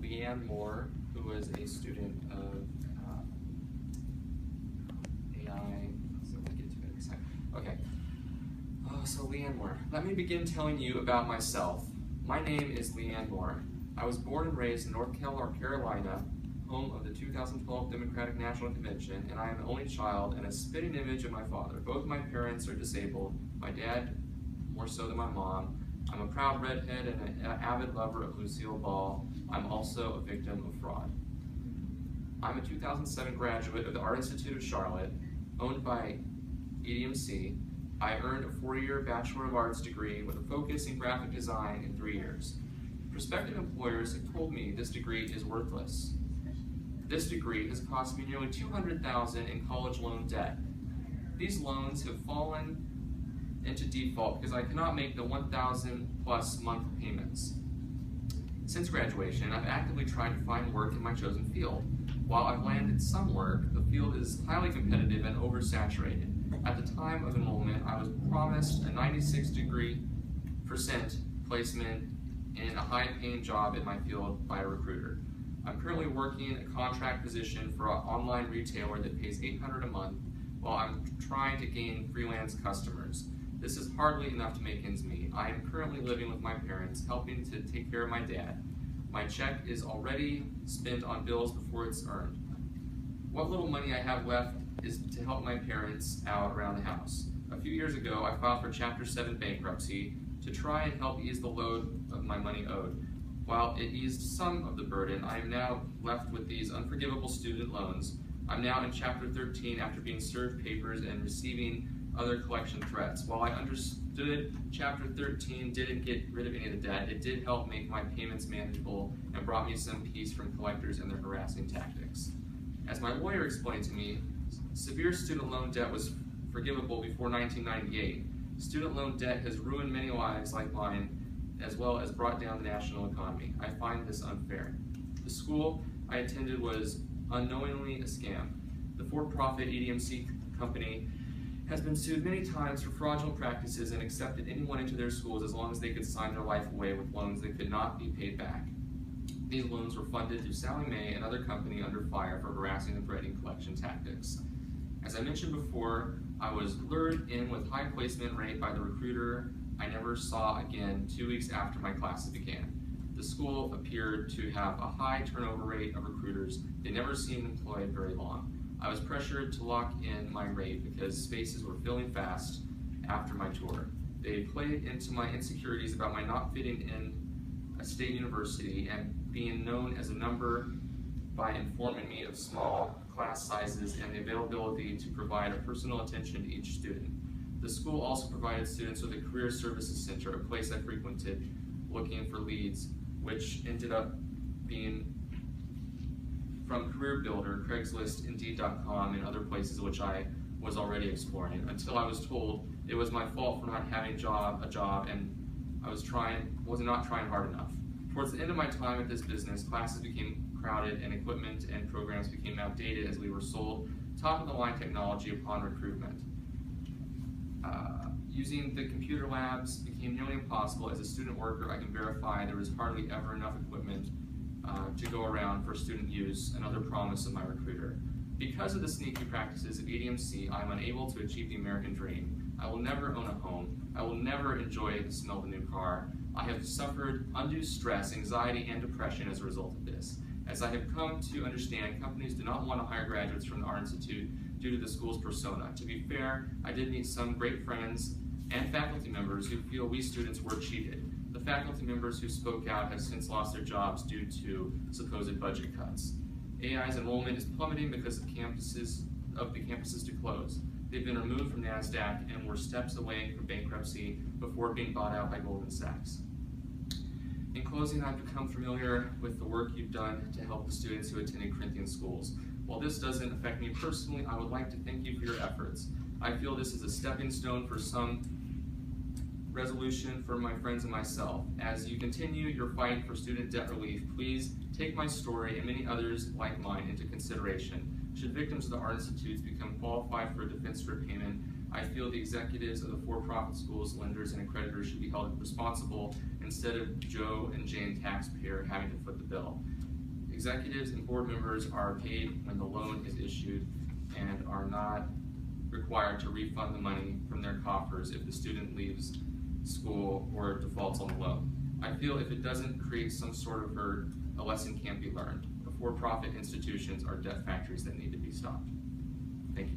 Leanne Moore, who was a student of AI. So we'll get to it in a second. Okay. So Leanne Moore. Let me begin telling you about myself. My name is Leanne Moore. I was born and raised in North Carolina, home of the 2012 Democratic National Convention, and I am the only child and a spitting image of my father. Both my parents are disabled, my dad more so than my mom. I'm a proud redhead and an avid lover of Lucille Ball. I'm also a victim of fraud. I'm a 2007 graduate of the Art Institute of Charlotte, owned by EDMC. I earned a 4-year Bachelor of Arts degree with a focus in graphic design in 3 years. Prospective employers have told me this degree is worthless. This degree has cost me nearly $200,000 in college loan debt. These loans have fallen into default because I cannot make the 1,000 plus month payments. Since graduation, I've actively tried to find work in my chosen field. While I've landed some work, the field is highly competitive and oversaturated. At the time of enrollment, I was promised a 96% placement in a high-paying job in my field by a recruiter. I'm currently working a contract position for an online retailer that pays $800 a month while I'm trying to gain freelance customers. This is hardly enough to make ends meet. I am currently living with my parents, helping to take care of my dad. My check is already spent on bills before it's earned. What little money I have left is to help my parents out around the house. A few years ago, I filed for Chapter 7 bankruptcy to try and help ease the load of my money owed. While it eased some of the burden, I am now left with these unforgivable student loans. I'm now in Chapter 13 after being served papers and receiving other collection threats. While I understood Chapter 13 didn't get rid of any of the debt, it did help make my payments manageable and brought me some peace from collectors and their harassing tactics. As my lawyer explained to me, severe student loan debt was forgivable before 1998. Student loan debt has ruined many lives like mine, as well as brought down the national economy. I find this unfair. The school I attended was unknowingly a scam. The for-profit EDMC company has been sued many times for fraudulent practices and accepted anyone into their schools as long as they could sign their life away with loans that could not be paid back. These loans were funded through Sallie Mae, another company under fire for harassing and threatening collection tactics. As I mentioned before, I was lured in with high placement rate by the recruiter I never saw again 2 weeks after my classes began. The school appeared to have a high turnover rate of recruiters. They never seemed employed very long. I was pressured to lock in my rate because spaces were filling fast after my tour. They played into my insecurities about my not fitting in a state university and being known as a number by informing me of small class sizes and the availability to provide a personal attention to each student. The school also provided students with a career services center, a place I frequented looking for leads, which ended up being from Career Builder, Craigslist, Indeed.com, and other places which I was already exploring, until I was told it was my fault for not having a job and I was not trying hard enough. Towards the end of my time at this business, classes became crowded and equipment and programs became outdated as we were sold top-of-the-line technology upon recruitment. Using the computer labs became nearly impossible. As a student worker, I can verify there was hardly ever enough equipment to go around for student use, another promise of my recruiter. Because of the sneaky practices of EDMC, I am unable to achieve the American dream. I will never own a home. I will never enjoy the smell of a new car. I have suffered undue stress, anxiety, and depression as a result of this. As I have come to understand, companies do not want to hire graduates from the Art Institute due to the school's persona. To be fair, I did meet some great friends and faculty members who feel we students were cheated. The faculty members who spoke out have since lost their jobs due to supposed budget cuts. AI's enrollment is plummeting because of the campuses to close. They've been removed from NASDAQ and were steps away from bankruptcy before being bought out by Goldman Sachs. In closing, I've become familiar with the work you've done to help the students who attended Corinthian schools. While this doesn't affect me personally, I would like to thank you for your efforts. I feel this is a stepping stone for some resolution for my friends and myself. As you continue your fight for student debt relief, please take my story and many others like mine into consideration. Should victims of the Art Institutes become qualified for a defense for payment, I feel the executives of the for-profit schools, lenders, and accreditors should be held responsible instead of Joe and Jane taxpayer having to foot the bill. executives and board members are paid when the loan is issued and are not required to refund the money from their coffers if the student leaves school or defaults on the loan. I feel if it doesn't create some sort of hurt, a lesson can't be learned. For-profit institutions are debt factories that need to be stopped. Thank you.